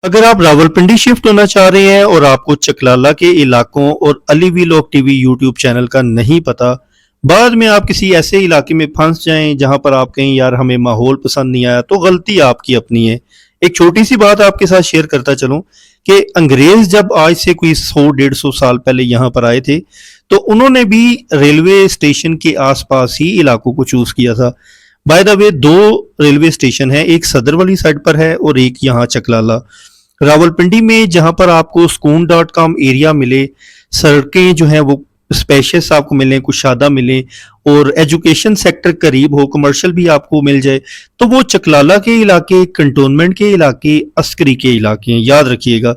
अगर आप रावलपिंडी शिफ्ट होना चाह रहे हैं और आपको चकलाला के इलाकों और Ali vlog TV YouTube channel का नहीं पता, बाद में आप किसी ऐसे इलाके में फंस जाएं जहां पर आप कहें यार हमें माहौल पसंद नहीं आया, तो गलती आपकी अपनी है। एक छोटी सी बात आपके साथ शेयर करता चलूं कि अंग्रेज जब आज से कोई 100-150 साल पहले यहाँ पर आए थे, तो उन्होंने भी रेलवे स्टेशन के आसपास ही इलाकों को चूज किया था। बाय द वे, दो रेलवे स्टेशन है, एक सदर वाली साइड पर है और एक यहाँ चकलाला। रावलपिंडी में जहां पर आपको sukoon.com एरिया मिले, सड़कें जो हैं वो स्पेशियस आपको मिले, कुशादा मिले और एजुकेशन सेक्टर करीब हो, कमर्शियल भी आपको मिल जाए, तो वो चकलाला के इलाके, कंटोनमेंट के इलाके, अस्करी के इलाके हैं। याद रखिएगा,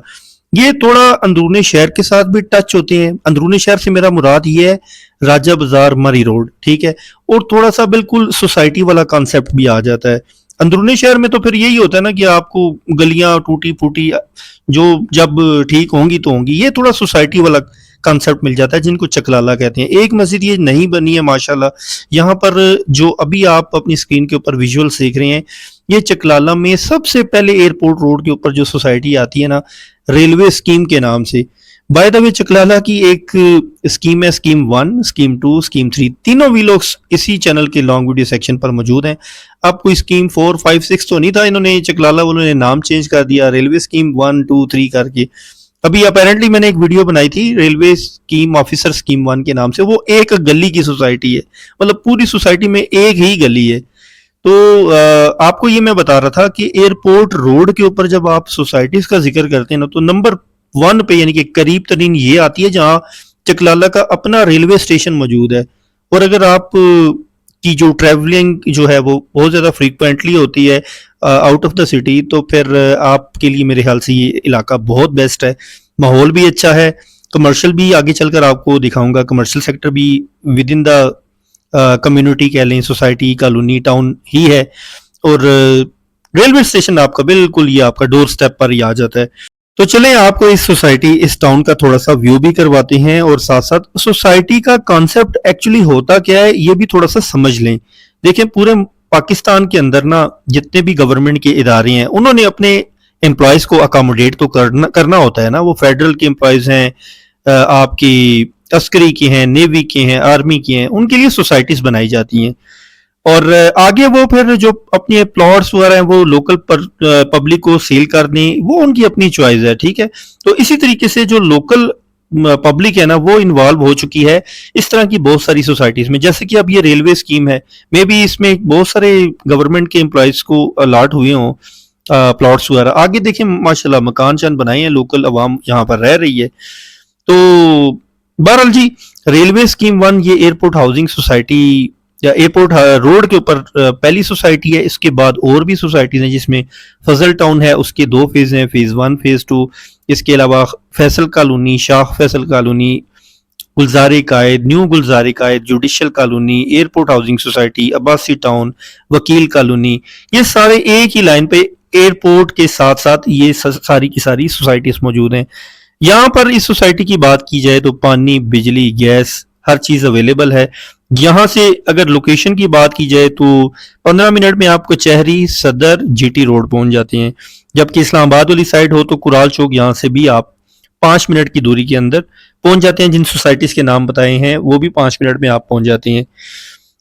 ये थोड़ा अंदरूनी शहर के साथ भी टच होते हैं। अंदरूनी शहर से मेरा मुराद ये है राजा बाजार, मरी रोड, ठीक है, और थोड़ा सा बिल्कुल सोसाइटी वाला कॉन्सेप्ट भी आ जाता है। अंदरूनी शहर में तो फिर यही होता है ना कि आपको गलियां टूटी फूटी जो जब ठीक होंगी तो होंगी, ये थोड़ा सोसाइटी वाला कॉन्सेप्ट मिल जाता है जिनको चकलाला कहते हैं। एक मस्जिद ये नहीं बनी है माशाल्लाह, यहाँ पर जो अभी आप अपनी स्क्रीन के ऊपर विजुअल्स देख रहे हैं, ये चकलाला में सबसे पहले एयरपोर्ट रोड के ऊपर जो सोसाइटी आती है ना, रेलवे स्कीम के नाम से। बाय द वे, चकलाला की एक स्कीम है, स्कीम 1, स्कीम 2, स्कीम 3, तीनों वीलॉग्स इसी चैनल के लॉन्ग वीडियो सेक्शन पर मौजूद हैं। अब कोई स्कीम 4, 5, 6 तो नहीं था, इन्होंने चकलाला वालों ने नाम चेंज कर दिया रेलवे स्कीम 1, 2, 3 करके। अभी अपेरेंटली मैंने एक वीडियो बनाई थी रेलवे स्कीम ऑफिसर स्कीम 1 के नाम से, वो एक गली की सोसाइटी है, मतलब पूरी सोसाइटी में एक ही गली है। तो आपको ये मैं बता रहा था कि एयरपोर्ट रोड के ऊपर जब आप सोसाइटीज का जिक्र करते हैं ना, तो नंबर 1 पे यानी कि करीब तरीन ये आती है जहां चकलाला का अपना रेलवे स्टेशन मौजूद है। और अगर आप की जो ट्रैवलिंग जो है वो बहुत ज़्यादा फ्रीक्वेंटली होती है आउट ऑफ द सिटी, तो फिर आपके लिए मेरे ख्याल से ये इलाका बहुत बेस्ट है। माहौल भी अच्छा है, कमर्शियल भी आगे चलकर आपको दिखाऊंगा, कमर्शियल सेक्टर भी विद इन द कम्युनिटी कह लें, सोसाइटी, कॉलोनी, टाउन ही है। और रेलवे स्टेशन आपका बिल्कुल ये आपका डोर स्टेप पर ही आ जाता है। तो चलें आपको इस सोसाइटी, इस टाउन का थोड़ा सा व्यू भी करवाते हैं और साथ साथ सोसाइटी का कॉन्सेप्ट एक्चुअली होता क्या है ये भी थोड़ा सा समझ लें। देखें, पूरे पाकिस्तान के अंदर ना जितने भी गवर्नमेंट के इदारे हैं, उन्होंने अपने एम्प्लॉयज को अकोमोडेट तो करना होता है ना। वो फेडरल के एम्प्लॉयज हैं, आपकी अस्करी के हैं, नेवी के हैं, आर्मी के हैं, उनके लिए सोसाइटीज बनाई जाती हैं। और आगे वो फिर जो अपने प्लॉट्स वगैरह हैं वो लोकल पब्लिक को सेल कर दें, वो उनकी अपनी चॉइस है, ठीक है। तो इसी तरीके से जो लोकल पब्लिक है ना, वो इन्वॉल्व हो चुकी है इस तरह की बहुत सारी सोसाइटीज में। जैसे कि अब ये रेलवे स्कीम है, मे बी इसमें बहुत सारे गवर्नमेंट के एम्प्लॉयज को अलॉट हुए हों प्लॉट्स वगैरह। आगे देखें माशाल्लाह मकान चंद बनाए हैं, लोकल अवाम यहाँ पर रह रही है। तो बहरहाल जी, रेलवे स्कीम 1 ये एयरपोर्ट हाउसिंग सोसाइटी या एयरपोर्ट रोड के ऊपर पहली सोसाइटी है। इसके बाद और भी सोसाइटीज हैं जिसमें फजल टाउन है, उसके 2 फेज हैं, फेज 1, फेज 2। इसके अलावा Faisal colony, Shah Faisal colony, Gulzar Quaid, new Gulzar Quaid, judicial colony, airport housing society, Abbasi town, Wakeel colony, ये सारे एक ही लाइन पे एयरपोर्ट के साथ साथ ये सारी की सारी सोसाइटीज मौजूद हैं। यहाँ पर इस सोसाइटी की बात की जाए तो पानी, बिजली, गैस, हर चीज अवेलेबल है। यहाँ से अगर लोकेशन की बात की जाए तो 15 मिनट में आप कचहरी, सदर, जीटी रोड पहुंच जाते हैं। जबकि इस्लामाबाद वाली साइड हो तो कुराल चौक, यहाँ से भी आप 5 मिनट की दूरी के अंदर पहुंच जाते हैं। जिन सोसाइटीज के नाम बताए हैं वो भी 5 मिनट में आप पहुंच जाते हैं।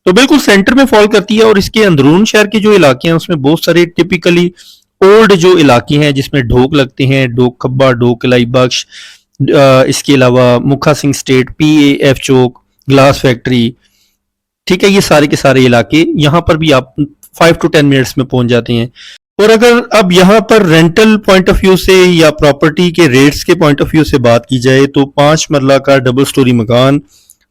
तो बिल्कुल सेंटर में फॉल करती है। और इसके अंदरून शहर के जो इलाके हैं उसमें बहुत सारे टिपिकली ओल्ड जो इलाके हैं जिसमें ढोक लगते हैं, ढोक खब्बा, ढोक लाई बख्श, इसके अलावा मुखा सिंह स्टेट, PAF चौक, ग्लास फैक्ट्री, ठीक है, ये सारे के सारे इलाके यहाँ पर भी आप 5 to 10 मिनट्स में पहुंच जाते हैं। और अगर अब यहाँ पर रेंटल पॉइंट ऑफ व्यू से या प्रॉपर्टी के रेट्स के पॉइंट ऑफ व्यू से बात की जाए तो 5 मरला का डबल स्टोरी मकान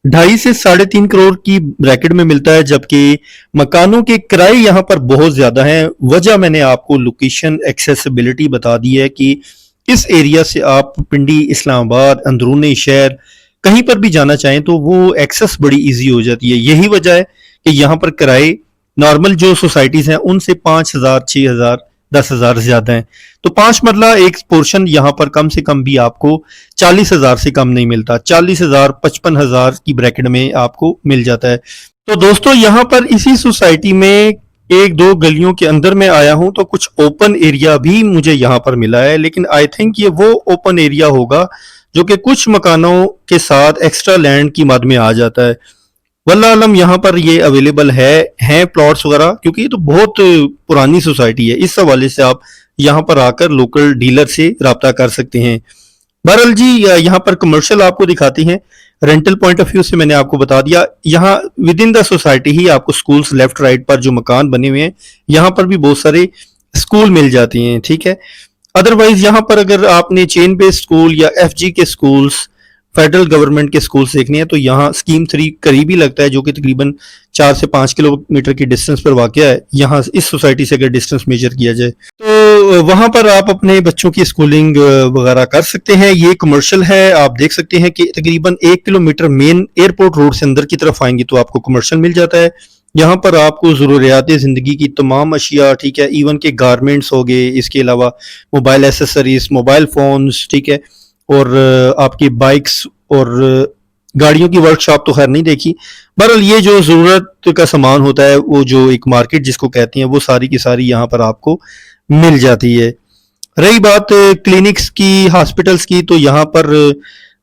2.5 से 3.5 करोड़ की ब्रैकेट में मिलता है। जबकि मकानों के किराए यहाँ पर बहुत ज्यादा हैं। वजह मैंने आपको लोकेशन, एक्सेसिबिलिटी बता दी है कि इस एरिया से आप पिंडी, इस्लामाबाद, अंदरूनी शहर कहीं पर भी जाना चाहें तो वो एक्सेस बड़ी इजी हो जाती है। यही वजह है कि यहाँ पर किराए नॉर्मल जो सोसाइटीज हैं उनसे 5,000, 6,000, 10,000 ज्यादा हैं। तो 5 मरला एक पोर्शन यहाँ पर कम से कम भी आपको 40,000 से कम नहीं मिलता। 40,000, 55,000 की ब्रैकेट में आपको मिल जाता है। तो दोस्तों, यहाँ पर इसी सोसाइटी में एक दो गलियों के अंदर मैं आया हूं तो कुछ ओपन एरिया भी मुझे यहाँ पर मिला है, लेकिन आई थिंक ये वो ओपन एरिया होगा जो कि कुछ मकानों के साथ एक्स्ट्रा लैंड की मद में आ जाता है। वल्लाह आलम यहाँ पर ये अवेलेबल हैं प्लॉट्स वगैरह, क्योंकि ये तो बहुत पुरानी सोसाइटी है। इस हवाले से आप यहाँ पर आकर लोकल डीलर से राब्ता कर सकते हैं। बहरहाल जी, यहाँ पर कमर्शियल आपको दिखाती हैं। रेंटल पॉइंट ऑफ व्यू से मैंने आपको बता दिया। यहाँ विद इन द सोसाइटी ही आपको स्कूल्स लेफ्ट राइट पर जो मकान बने हुए हैं, यहाँ पर भी बहुत सारे स्कूल मिल जाती हैं, ठीक है। अदरवाइज यहाँ पर अगर आपने चेन बेस्ड स्कूल या एफजी के स्कूल्स, फेडरल गवर्नमेंट के स्कूल्स देखने हैं, तो यहाँ स्कीम 3 करीब ही लगता है, जो कि तकरीबन 4 से 5 किलोमीटर की डिस्टेंस पर वाक़ है। यहाँ इस सोसाइटी से अगर डिस्टेंस मेजर किया जाए तो वहाँ पर आप अपने बच्चों की स्कूलिंग वगैरह कर सकते हैं। ये कमर्शियल है, आप देख सकते हैं कि तकरीबन 1 किलोमीटर मेन एयरपोर्ट रोड से अंदर की तरफ आएंगे तो आपको कमर्शियल मिल जाता है। यहाँ पर आपको ज़रूरियात ज़िंदगी की तमाम अशिया, ठीक है, इवन के गारमेंट्स हो गए, इसके अलावा मोबाइल एसेसरीज, मोबाइल फ़ोन्स, ठीक है, और आपकी बाइक्स और गाड़ियों की वर्कशॉप तो खैर नहीं देखी। बहरहाल ये जो ज़रूरत का सामान होता है, वो जो एक मार्केट जिसको कहते हैं, वो सारी की सारी यहाँ पर आपको मिल जाती है। रही बात क्लिनिक्स की, हॉस्पिटल्स की, तो यहाँ पर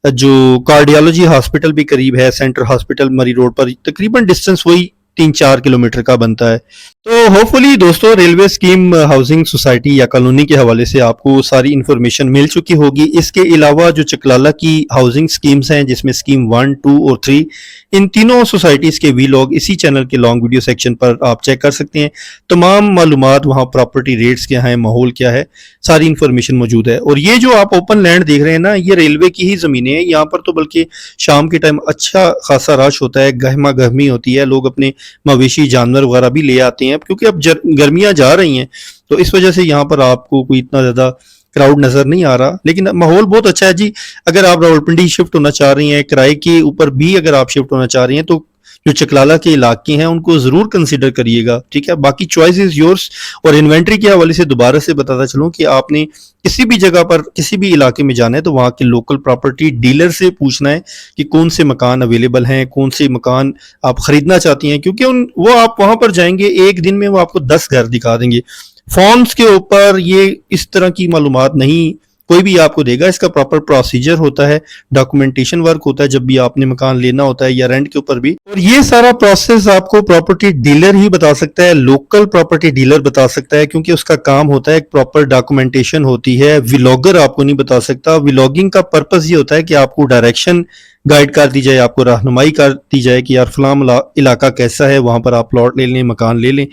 जो कार्डियोलॉजी हॉस्पिटल भी करीब है, सेंटर हॉस्पिटल मरी रोड पर, तकरीबन डिस्टेंस वही 3-4 किलोमीटर का बनता है। तो होपफुली दोस्तों, रेलवे स्कीम, हाउसिंग सोसाइटी या कॉलोनी के हवाले से आपको सारी इन्फॉर्मेशन मिल चुकी होगी। इसके अलावा जो चकलाला की हाउसिंग स्कीम्स हैं, जिसमें स्कीम 1, 2 और 3, इन तीनों सोसाइटीज़ के वीलॉग इसी चैनल के लॉन्ग वीडियो सेक्शन पर आप चेक कर सकते हैं। तमाम मालूमात, वहाँ प्रॉपर्टी रेट्स क्या हैं, माहौल क्या है, सारी इन्फॉर्मेशन मौजूद है। और ये जो आप ओपन लैंड देख रहे हैं ना, ये रेलवे की ही ज़मीनें हैं। यहाँ पर तो बल्कि शाम के टाइम अच्छा खासा रश होता है, गहमा गहमी होती है, लोग अपने मवेशी जानवर वगैरह भी ले आते हैं, क्योंकि अब गर्मियां जा रही हैं, तो इस वजह से यहाँ पर आपको कोई इतना ज़्यादा क्राउड नज़र नहीं आ रहा। लेकिन माहौल बहुत अच्छा है जी। अगर आप रावलपिंडी शिफ्ट होना चाह रही हैं, किराए के ऊपर भी अगर आप शिफ्ट होना चाह रही हैं, तो जो चकलाला के इलाके हैं उनको ज़रूर कंसिडर करिएगा, ठीक है। बाकी चॉइस इज़ योर्स। और इन्वेंट्री के हवाले से दोबारा से बताता चलूँ कि आपने किसी भी जगह पर, किसी भी इलाके में जाना है, तो वहाँ के लोकल प्रॉपर्टी डीलर से पूछना है कि कौन से मकान अवेलेबल हैं, कौन से मकान आप खरीदना चाहती हैं, क्योंकि वो आप वहाँ पर जाएंगे, एक दिन में वो आपको 10 घर दिखा देंगे। फॉर्म्स के ऊपर ये इस तरह की मालूमात नहीं कोई भी आपको देगा। इसका प्रॉपर प्रोसीजर होता है, डॉक्यूमेंटेशन वर्क होता है जब भी आपने मकान लेना होता है, या रेंट के ऊपर भी। और ये सारा प्रोसेस आपको प्रॉपर्टी डीलर ही बता सकता है, लोकल प्रॉपर्टी डीलर बता सकता है, क्योंकि उसका काम होता है, एक प्रॉपर डॉक्यूमेंटेशन होती है। व्लॉगर आपको नहीं बता सकता। व्लॉगिंग का पर्पस ये होता है कि आपको डायरेक्शन गाइड कर दी जाए, आपको रहनुमाई कर दी जाए कि यार फलां इलाका कैसा है, वहां पर आप प्लॉट ले लें, मकान ले लें,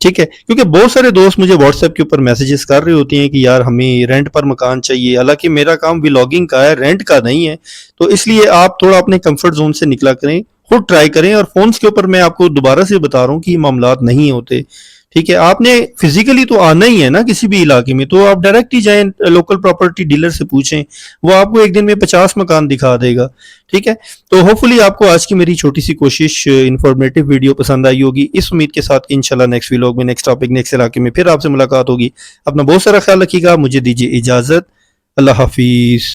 ठीक है। क्योंकि बहुत सारे दोस्त मुझे व्हाट्सएप के ऊपर मैसेजेस कर रहे होते हैं कि यार हमें रेंट पर मकान चाहिए, हालांकि मेरा काम व्लॉगिंग का है, रेंट का नहीं है। तो इसलिए आप थोड़ा अपने कंफर्ट जोन से निकला करें, खुद ट्राई करें। और फोन्स के ऊपर मैं आपको दोबारा से बता रहा हूँ कि ये मामलात नहीं होते, ठीक है। आपने फिजिकली तो आना ही है ना किसी भी इलाके में, तो आप डायरेक्ट ही जाएं, लोकल प्रॉपर्टी डीलर से पूछें, वो आपको एक दिन में 50 मकान दिखा देगा, ठीक है। तो होपफुली आपको आज की मेरी छोटी सी कोशिश, इंफॉर्मेटिव वीडियो पसंद आई होगी, इस उम्मीद के साथ कि इंशाल्लाह नेक्स्ट व्लॉग में, नेक्स्ट टॉपिक, नेक्स्ट इलाके में फिर आपसे मुलाकात होगी। अपना बहुत सारा ख्याल रखिएगा, मुझे दीजिए इजाजत। अल्लाह हाफिज।